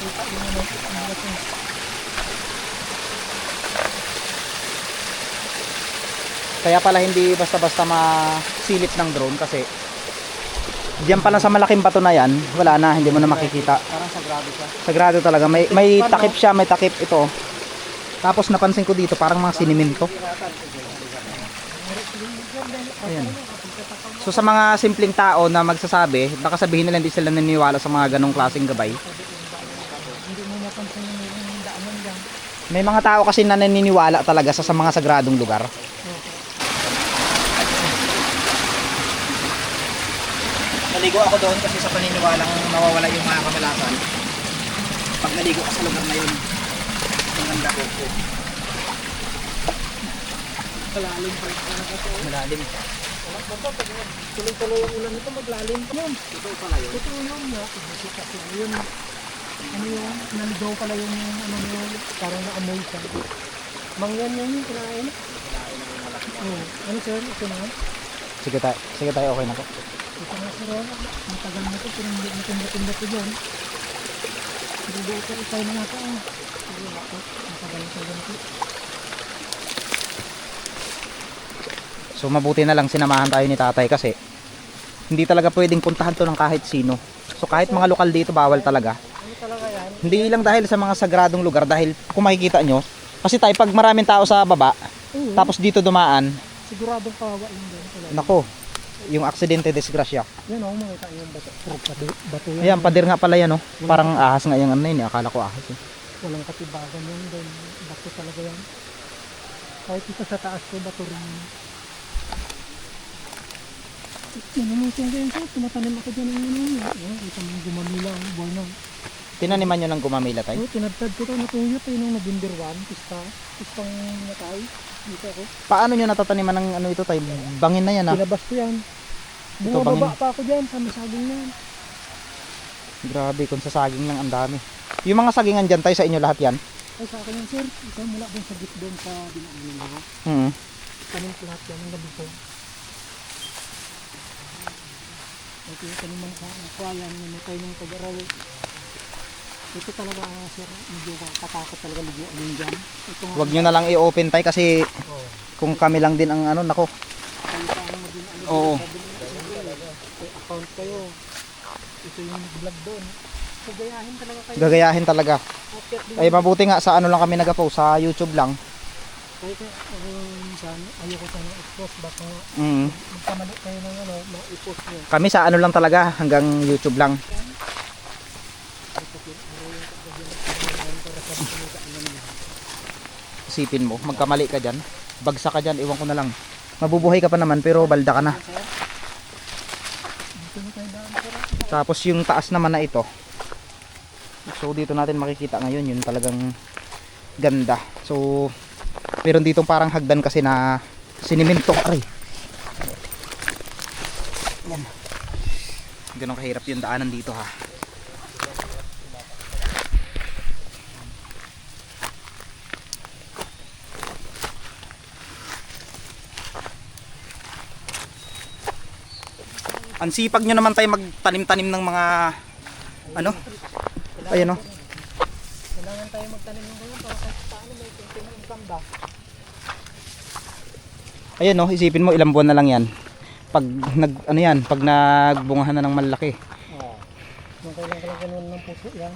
makita yung ano, ang laki. Kaya pala hindi basta-basta masilip ng drone kasi diyan pala sa malaking bato na yan, wala na, hindi mo na makikita. Parang sagrado siya. Sagrado talaga. May takip siya, may takip ito. Tapos napansin ko dito parang mga siniminto. Ayan. So sa mga simpleng tao na magsasabi, baka sabihin nila hindi sila naniniwala sa mga ganong klaseng gabay. Hindi mo napansin yung daanan dyan. May mga tao kasi na naniniwala talaga sa mga sagradong lugar. Naligo ako doon kasi sa paniniwalang nawawala yung mga kamalasan. Pag naligo ka sa lugar na yun, ang ganda ko. Malalim pa rin talaga ito. Malalim. Tuloy-tuloy yung ulan nito, maglalim pa yun. Ito pala yun. Ito yun, pagkasikat lang yun. Ano yun, naligaw pala yung ano yun, parang naamoy siya. Mangyan yun yung kinain. Ano sir, ito na. Sige tayo, okay na po. Ito na sir, matagal na ito, pero hindi natin ito dyan. Hindi ito, tayo na natin. Matagal na ito dyan. So mabuti na lang sinamahan tayo ni tatay kasi hindi talaga pwedeng puntahan to ng kahit sino. So kahit mga lokal dito bawal talaga. Ano talaga yan? Hindi lang dahil sa mga sagradong lugar, dahil kung makikita nyo, kasi tayo pag maraming tao sa baba, tapos dito dumaan, Siguradong kawawa yung dyan. nako, yung aksidente, disgrasya. Yan o, makita yung bato. Bato yan. Ayan, pader nga pala yan, oh. Parang ahas nga yung ano yun, akala ko ahas. Walang katibagan yun doon. Bato talaga yan. Kahit ito sa taas ko, bato rin yun. Nanunusong din siya. Tumatanim ako dyan ng ano. Ito mga gumamila. Buhay na. Tinaniman nyo ng gumamila tayo. Tinadtad ko ito. Natuyot eh nung nag-Binder 1. Pistang natay. Dito ako. Paano nyo natataniman ng ano ito tayo? Bangin na yan, ah. Pinabas ko yan. Ito, bangin. Bumababa pa ako dyan sa masaging na yan. Grabe, kung sa saging lang ang dami. Yung mga sagingan dyan tayo sa inyo lahat yan. Ay sa akin yan sir. Ito mula doon sa git doon sa dinaanin mo. Tanim ko lahat yan. Ang gabi ko. Ito yung taniman sa nakwayan. Namatay ng pag-aral. Ito talaga sir. Medyo katakot talaga ligyan din dyan. Huwag nyo na lang i-open tayo kasi kung kami lang din ang ano, nako. Oo. Account kayo. Ito yung vlog doon. Gagayahin talaga kayo. Gagayahin talaga. Ay mabuti nga sa ano lang kami nag-post, sa YouTube lang. Kahit minsan ayoko sana i-post. Baka magkamali kayo ng ano, ma-i-post nyo. Kami sa ano lang talaga, hanggang YouTube lang. Isipin mo, magkamali ka dyan, bagsak ka dyan, iwan ko na lang. Mabubuhay ka pa naman pero balda ka na. Tapos yung taas naman na ito. So dito natin makikita ngayon, yun talagang ganda. So meron dito parang hagdan kasi na siniminto. Aray. Yan. Ganun kahirap yung daanan dito, ha. Ang sipag nyo naman tayo magtanim-tanim ng mga ano? Ayan, oh. Kailangan tayo magtanim ng ganyan para kahit paano may income ba? Ayan, oh, isipin mo ilang buwan na lang yan. Pag ano yan, pag nagbungahan na ng malaki. Kung kailangan ka lang ganun ng puso yan.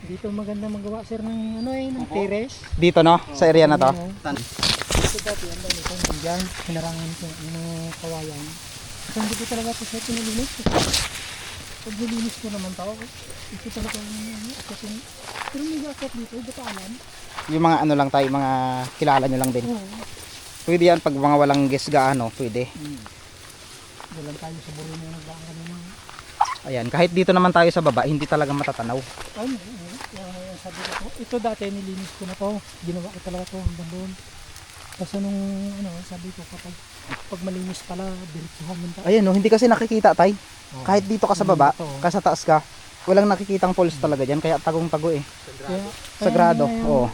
Dito maganda magawa sir ng ano ng terrace. Dito, no? Sa area na to. Dito dati yan dahil ito nandiyan. Hinarangan ko yung kawayan. So hindi ko talaga ito sir pinalinis. Pag nilinis ko naman tao, ito talaga yung asatin. Pero may gasat dito, dapaanan. Yung mga ano lang tayo, mga kilala nyo lang din. Pwede yan pag mga walang guest gaano, pwede. Dalang tayo sa buro na nagdaan kanina. Ayan, kahit dito naman tayo sa baba, hindi talaga matatanaw. Ay, sabi ko, ito dati nilinis ko na to. Ginawa ko talaga to hanggang doon. Kasi nung ano, sabi ko pag malinis pala, diretsuhan mo tayo. Ayan, no, hindi kasi nakikita tayo. Kahit dito ka sa baba, kasi sa taas ka, walang nakikitang falls talaga dyan, kaya tagong-tago eh. Sagrado, oo.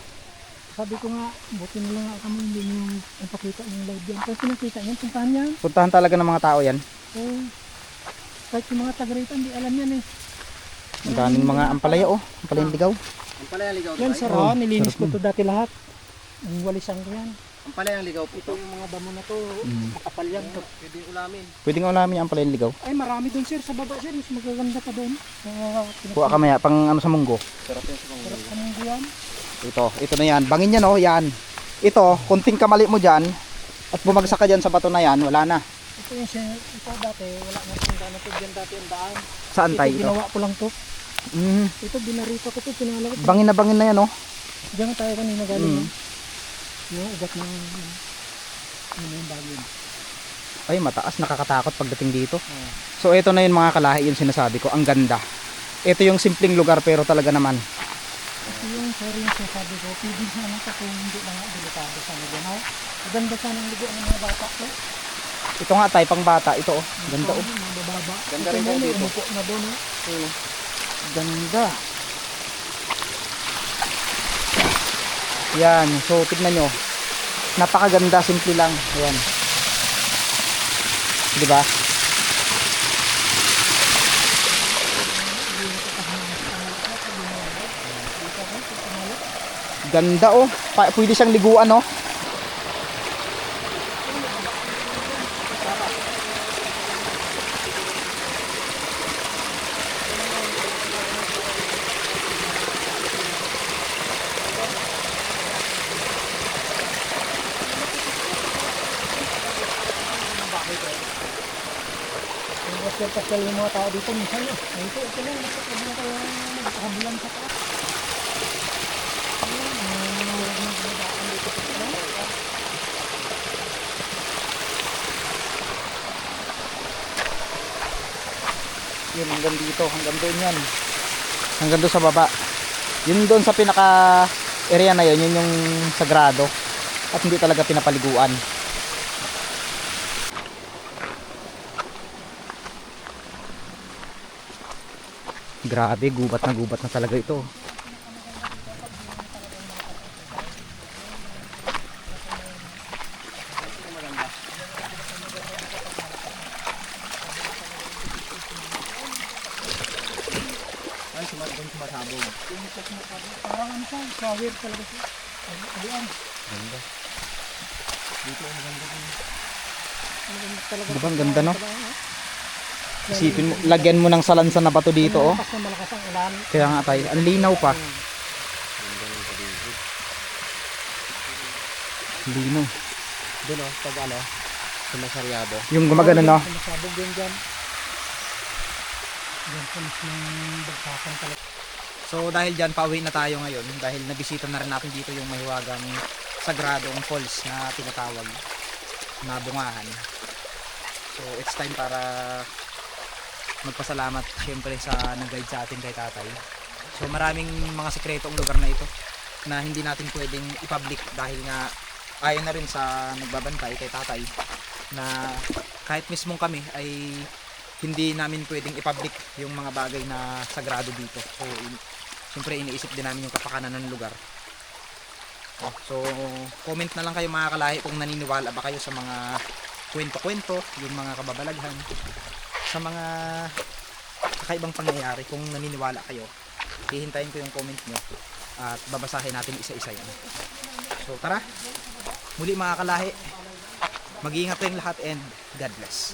Sabi ko nga, buti na lang nga kami hindi nyo ipakita yung live yan. Kasi nakita yan, puntahan yan. Puntahan talaga ng mga tao yan. Kahit yung mga taga rito, hindi alam yan eh. Ang daming mga ampalaya oh. Ampalayang ligaw. Ang palayang ligaw Yan, tayo. sir, Oh, nilinis ko sarap to dati lahat. Ang walisan ko yan. Ang palayang ligaw po Ito ito. yung mga damo na to, makapal yan to. Pwede ulamin. Pwede nga ulamin yung ampalayang ligaw. Ay, marami doon sir, sa baba sir, mas magaganda pa doon. Kuha ka maya pang ano sa munggo. Sarap yan sa mga Sarap ka ng diyan. Ito na yan. Bangin yan oh, yan. Ito, kunting kamali mo dyan at bumagsak ka dyan sa bato na yan, wala na. Ito yung ito dati, wala na itong daan na to, dyan dati ang daan. Saan tayo ito? Ginawa ko lang to. Mm, Ito, binarita ko to, pinala ko to. bangin na yan oh. Diyan tayo kanina galing. Mm. Yung ugat ng ano yung bagay. Ay, mataas, nakakatakot pagdating dito. So ito na yung mga kalahi yung sinasabi ko, ang ganda. Ito yung simpleng lugar pero talaga naman. Ito yung sorry yung sinasabi ko, pwede siya naman sa kung hindi na nga delikado sa mga no? Maganda sana ang ligo ng mga bata ko. Ito nga tayo pang bata, ito oh. Ganda oh. Mababa. Ganda Ito rin na, yan may dito. umupo na doon. Oh. Ganda. Yan, so tignan nyo. Napakaganda, simple lang. Ayan. Di ba? Ganda oh. Pwede siyang liguan oh. Yung pastel yung mga tao dito, minsan ito lang, ito lang kayo magkakabulan sa taas. Yun, hanggang dito, hanggang doon yan. Hanggang doon sa baba. Yun doon sa pinaka area na yun, yun yung sagrado. At hindi talaga pinapaliguan. Grabe, gubat na talaga ito. Ay, sumasabog. Parang ano siya, flower talaga siya. Ayan. Ganda. Dito ang maganda ko. Talaga. Diba, ang ganda no? Isipin mo, lagyan mo ng salansan na bato dito oh. Malakas na malakas ang ulan. Kaya nga tayo, ang linaw pa. Linaw. Doon oh, pag ano, sumasaryado. Yung gumagano no? Sumasabog din dyan. Diyan sa mismong bagsakan talaga. So dahil dyan, pauwi na tayo ngayon. Dahil nabisita na rin natin dito yung mahiwagang sagradong falls na tinatawag na bungahan. So it's time para magpasalamat syempre sa nag-guide sa atin kay tatay. So maraming mga sikretong lugar na ito na hindi natin pwedeng i-public dahil nga ayon na rin sa nagbabantay kay tatay na kahit mismong kami ay hindi namin pwedeng i-public yung mga bagay na sagrado dito. So siyempre iniisip din namin yung kapakanan ng lugar. So comment na lang kayo mga kalahi kung naniniwala ba kayo sa mga kwento-kwento, yung mga kababalaghan, sa mga kakaibang pangyayari. Kung naniniwala kayo, hihintayin ko yung comment nyo at babasahin natin isa-isa yan. So tara, muli mga kalahi, mag-iingat kayong lahat and God bless.